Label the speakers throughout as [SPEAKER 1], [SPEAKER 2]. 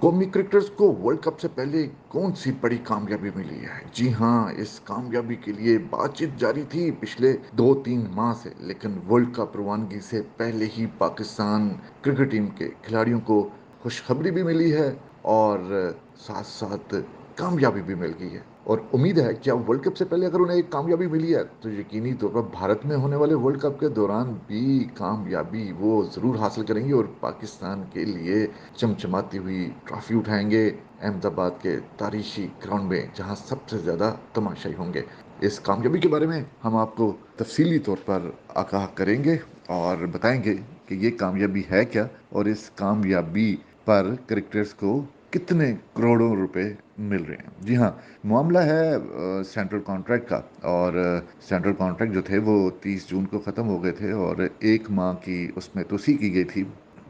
[SPEAKER 1] कौमी क्रिकेटर्स को world cup से पहले कौन सी बड़ी कामयाबी मिली है? जी हाँ, इस कामयाबी के लिए बातचीत जारी थी पिछले 2-3 माह से, लेकिन वर्ल्ड कप रवानगी से पहले ही पाकिस्तान क्रिकेट टीम के खिलाड़ियों को खुशखबरी भी मिली है और साथ-साथ कामयाबी भी मिल गई है। और उम्मीद है कि अब वर्ल्ड कप से पहले अगर उन्हें एक कामयाबी मिली है, तो यकीनी तौर पर भारत में होने वाले वर्ल्ड कप के दौरान भी कामयाबी वो ज़रूर हासिल करेंगे और पाकिस्तान के लिए चमचमाती हुई ट्रॉफी उठाएंगे अहमदाबाद के तारीखी ग्राउंड में, जहां सबसे ज़्यादा तमाशाई होंगे। इस कामयाबी के बारे में हम आपको तफसीली तौर पर आगाह करेंगे और बताएंगे कि ये कामयाबी है क्या और इस कामयाबी पर क्रिकेटर्स को कितने करोड़ों रुपए मिल रहे हैं। जी हाँ, मामला है सेंट्रल कॉन्ट्रैक्ट का। और सेंट्रल कॉन्ट्रैक्ट जो थे वो 30 जून को ख़त्म हो गए थे और एक माह की उसमें तोसी की गई थी।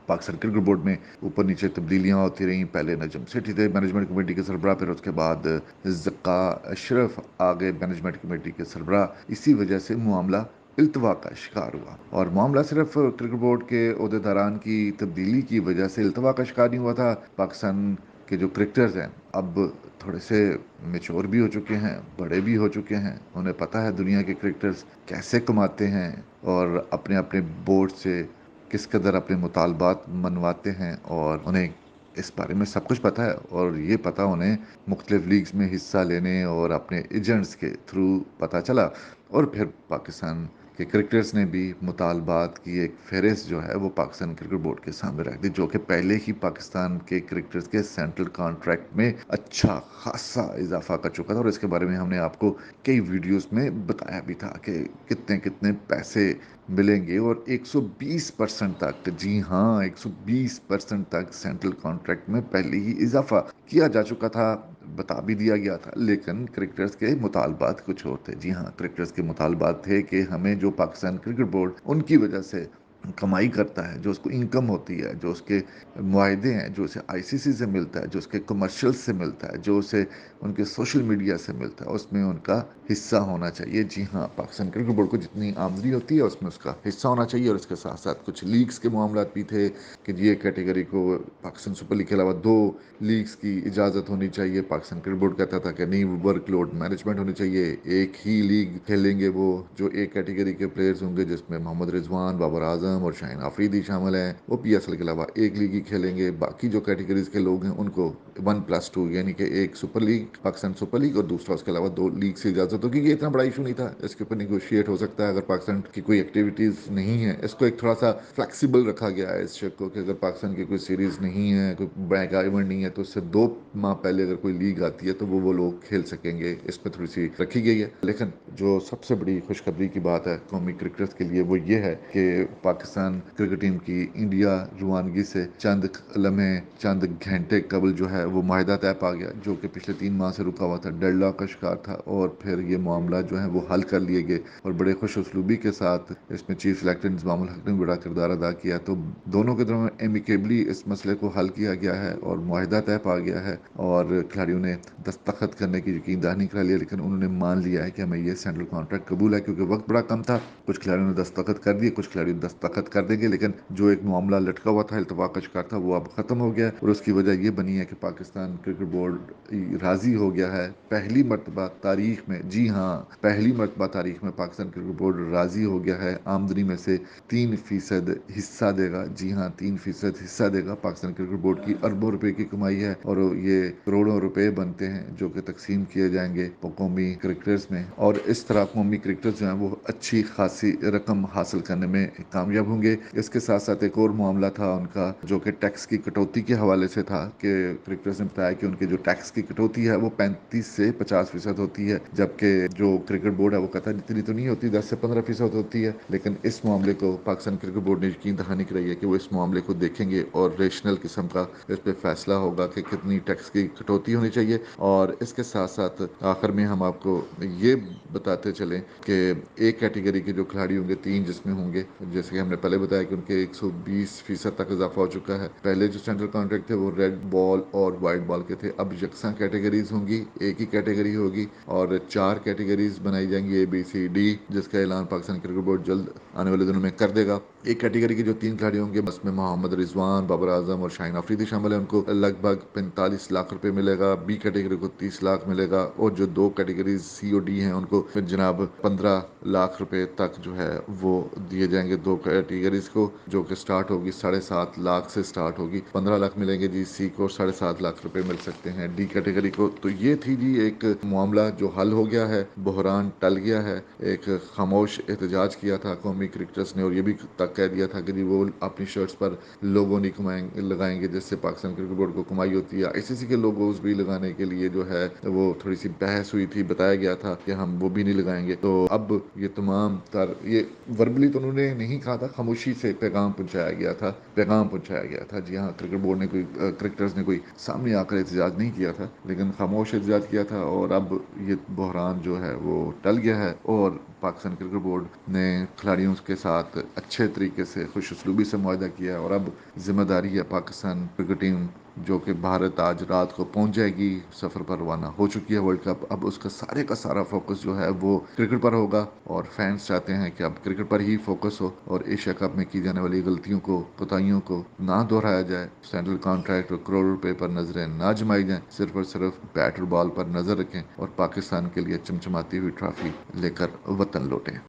[SPEAKER 1] पाकिस्तान क्रिकेट बोर्ड में ऊपर नीचे तब्दीलियां होती रहीं। पहले नजम सेठी थे मैनेजमेंट कमेटी के सरबराह, फिर उसके बाद ज़क्का अशरफ आ गए मैनेजमेंट कमेटी के सरबराह। इसी वजह से मामला इल्तवा का शिकार हुआ। और मामला सिर्फ क्रिकेट बोर्ड के अहदेदारान की तब्दीली की वजह से इल्तवा का शिकार नहीं हुआ था। पाकिस्तान के जो क्रिकेटर्स हैं अब थोड़े से मेच्योर भी हो चुके हैं, बड़े भी हो चुके हैं। उन्हें पता है दुनिया के क्रिकेटर्स कैसे कमाते हैं और अपने अपने बोर्ड से किस कदर अपने मुतालबात मनवाते हैं, और उन्हें इस बारे में सब कुछ पता है। और ये पता उन्हें मुख्तलिफ लीग्स में हिस्सा लेने और अपने एजेंट्स के थ्रू पता चला। और फिर पाकिस्तान के क्रिकेटर्स ने भी मुतालबात की एक फहरिस्त जो है वो पाकिस्तान क्रिकेट बोर्ड के सामने रख दी, जो कि पहले ही पाकिस्तान के क्रिकेटर्स के सेंट्रल कॉन्ट्रैक्ट में अच्छा खासा इजाफा कर चुका था। और इसके बारे में हमने आपको कई वीडियोस में बताया भी था कि कितने कितने पैसे मिलेंगे। और 120% तक, जी हाँ, 120% तक सेंट्रल कॉन्ट्रैक्ट में पहले ही इजाफा किया जा चुका था, बता भी दिया गया था। लेकिन क्रिकेटर्स के मुतालबात कुछ और थे। जी हाँ, क्रिकेटर्स के मुतालबात थे कि हमें जो पाकिस्तान क्रिकेट बोर्ड उनकी वजह से कमाई करता है, जो उसको इनकम होती है, जो उसके मुआहदे हैं, जो उसे आईसीसी से मिलता है, जो उसके कमर्शियल से मिलता है, जो उसे उनके सोशल मीडिया से मिलता है, उसमें उनका हिस्सा होना चाहिए। जी हाँ, पाकिस्तान क्रिकेट बोर्ड को जितनी आमदनी होती है उसमें उसका हिस्सा होना चाहिए। और इसके साथ साथ कुछ लीग्स के मामला भी थे कि ये कैटेगरी को पाकिस्तान सुपर लीग के अलावा 2 लीग्स की इजाज़त होनी चाहिए। पाकिस्तान क्रिकेट बोर्ड कहता था कि नहीं, वर्कलोड मैनेजमेंट होनी चाहिए, एक ही लीग खेलेंगे वो जो एक कैटेगरी के प्लेयर्स होंगे, जिसमें मोहम्मद रिजवान, बाबर आजम और शाहीन आफरीदी शामिल हैं, वो पीएसएल के अलावा एक लीग ही खेलेंगे। बाकी जो कैटेगरीज के लोग हैं उनको 1+2 यानी कि एक super league, Pakistan super league, और दूसरा उसके अलावा 2 लीग से इजाज़त होगी। ये इतना बड़ा इशू नहीं था, इसके ऊपर निगोशिएट हो सकता है अगर पाकिस्तान की कोई एक्टिविटीज़ नहीं है। इसको एक थोड़ा सा फ्लेक्सिबल रखा गया है इस शक को कि अगर पाकिस्तान की कोई सीरीज़ नहीं है, कोई बैक इवेंट नहीं है, तो उससे 2 माह पहले अगर कोई लीग आती है तो वो लोग खेल सकेंगे। इस पर थोड़ी सी रखी गई है। लेकिन जो सबसे बड़ी खुशखबरी की बात है कौमी क्रिकेटर्स के लिए वो ये है कि पाकिस्तान क्रिकेट टीम की इंडिया रवानगी से चंद लम्हे, चंद घंटे कबल जो है वो माहिदा तय पा गया, जो कि पिछले 3 माह से रुका हुआ था, डेडलॉक का शिकार था। और फिर ये मामला जो है वो हल कर लिए गए और बड़े खुश उसलूबी के साथ इसमें चीफ सेलेक्टर इंतजामुल हक ने बड़ा किरदार अदा किया। तो दोनों के दरमियान एमिकेबली इस मसले को हल किया गया है और माहिदा तय पा गया है और खिलाड़ियों ने दस्तखत करने की यकीन दहानी करा लिया। लेकिन उन्होंने मान लिया है कि हमें ये सेंट्रल कॉन्ट्रैक्ट कबूल है, क्योंकि वक्त बड़ा कम था। कुछ खिलाड़ियों ने दस्तखत कर दिए, कुछ खिलाड़ी दस्तखत कर देंगे, लेकिन जो एक मामला लटका हुआ था, इल्तवा का शिकार था, वो अब खत्म हो गया। और उसकी वजह ये बनी है कि पाकिस्तान क्रिकेट बोर्ड राजी हो गया है पहली मरतबा तारीख में, जी हाँ, पहली मरतबा तारीख में पाकिस्तान क्रिकेट बोर्ड राजी हो गया है आमदनी में से 3% हिस्सा देगा। जी हाँ, 3% हिस्सा देगा। पाकिस्तान क्रिकेट बोर्ड की अरबों रुपए की कमाई है और ये करोड़ों रुपए बनते हैं जो कि तकसीम किए जाएंगे कौमी क्रिकेटर्स में। और इस तरह कौमी क्रिकेटर्स जो हैं वो अच्छी खासी रकम हासिल करने में कामयाब होंगे। इसके साथ साथ एक और मामला था उनका, जो कि टैक्स की कटौती के हवाले से था, कि क्रिकेटर्स ने बताया कि उनके जो टैक्स की कटौती है वो 35 से 50% होती है, जबकि जो क्रिकेट बोर्ड है वो कहता है इतनी तो नहीं होती, 10 से 15% होती है। लेकिन इस मामले को पाकिस्तान क्रिकेट बोर्ड ने यकीन दहानी कराई है कि वो इस मामले को देखेंगे और रेशनल किस्म का इस पर फैसला होगा कि कितनी टैक्स की कटौती होनी चाहिए। और इसके साथ साथ आखिर में हम आपको ये बताते चलें कि एक कैटेगरी के जो खिलाड़ी होंगे 3 जिसमें होंगे, जैसे कि हमने पहले बताया कि उनके 120% तक इजाफा हो चुका है। पहले जो सेंट्रल कॉन्ट्रैक्ट थे वो रेड बॉल और वाइट बॉल के थे, अब यकसा कैटेगरीज होंगी, एक ही कैटेगरी होगी और 4 कैटेगरीज बनाई जाएंगी, ABCD, जिसका ऐलान पाकिस्तान क्रिकेट बोर्ड जल्द आने वाले दिनों में कर देगा। ایک کیٹیگری کے جو 3 کھلاڑی ہوں گے، بس میں محمد رضوان، بابر اعظم اور شاہین آفریدی شامل ہیں، ان کو لگ بھگ 45 لاکھ روپے ملے گا۔ بی کیٹیگری کو 30 لاکھ ملے گا، اور جو 2 کیٹیگریز سی اور ڈی ہیں ان کو پھر جناب 15 لاکھ روپے تک جو ہے وہ دیے جائیں گے 2 کیٹیگریز کو، جو کہ سٹارٹ ہوگی 7.5 لاکھ سے سٹارٹ ہوگی۔ 15 لاکھ ملیں گے جی سی کو، 7.5 لاکھ روپے مل سکتے ہیں ڈی کیٹیگری کو۔ تو یہ تھی جی ایک معاملہ جو حل ہو گیا ہے، بحران ٹل گیا ہے۔ ایک خاموش احتجاج کیا تھا قومی کرکٹرز نے، اور یہ بھی تک کہہ دیا تھا کہ جی وہ اپنی شرٹس پر لوگو نہیں لگائیں گے جس سے پاکستان کرکٹ بورڈ کو کمائی ہوتی ہے۔ آئی سی سی کے لوگوز بھی لگانے کے لیے جو ہے وہ تھوڑی سی بحث ہوئی تھی، بتایا گیا تھا کہ ہم وہ بھی نہیں لگائیں گے۔ تو اب یہ تمام تر، یہ وربلی تو انہوں نے نہیں کہا تھا، خاموشی سے پیغام پہنچایا گیا تھا۔ جی ہاں، کرکٹ بورڈ نے کرکٹرز نے کوئی سامنے آ کر احتجاج نہیں کیا تھا، لیکن خاموش احتجاج کیا تھا، اور اب یہ بحران جو ہے وہ ٹل گیا ہے، اور پاکستان کرکٹ بورڈ نے کھلاڑیوں کے ساتھ اچھے طریقے سے خوش اسلوبی سے معاہدہ کیا ہے، اور اب ذمہ داری ہے پاکستان کرکٹ ٹیم جو کہ بھارت آج رات کو پہنچ جائے گی، سفر پر روانہ ہو چکی ہے ورلڈ کپ، اب اس کا سارا فوکس جو ہے وہ کرکٹ پر ہوگا، اور فینس چاہتے ہیں کہ اب کرکٹ پر ہی فوکس ہو، اور ایشیا کپ میں کی جانے والی غلطیوں کو، کوتاہیوں کو نہ دہرایا جائے، سینٹرل کانٹریکٹ اور کروڑ روپے پر نظریں نہ جمائی جائیں، صرف اور صرف بیٹ اور بال پر نظر رکھیں، اور پاکستان کے لیے چمچماتی ہوئی ٹرافی لے کر وطن لوٹیں۔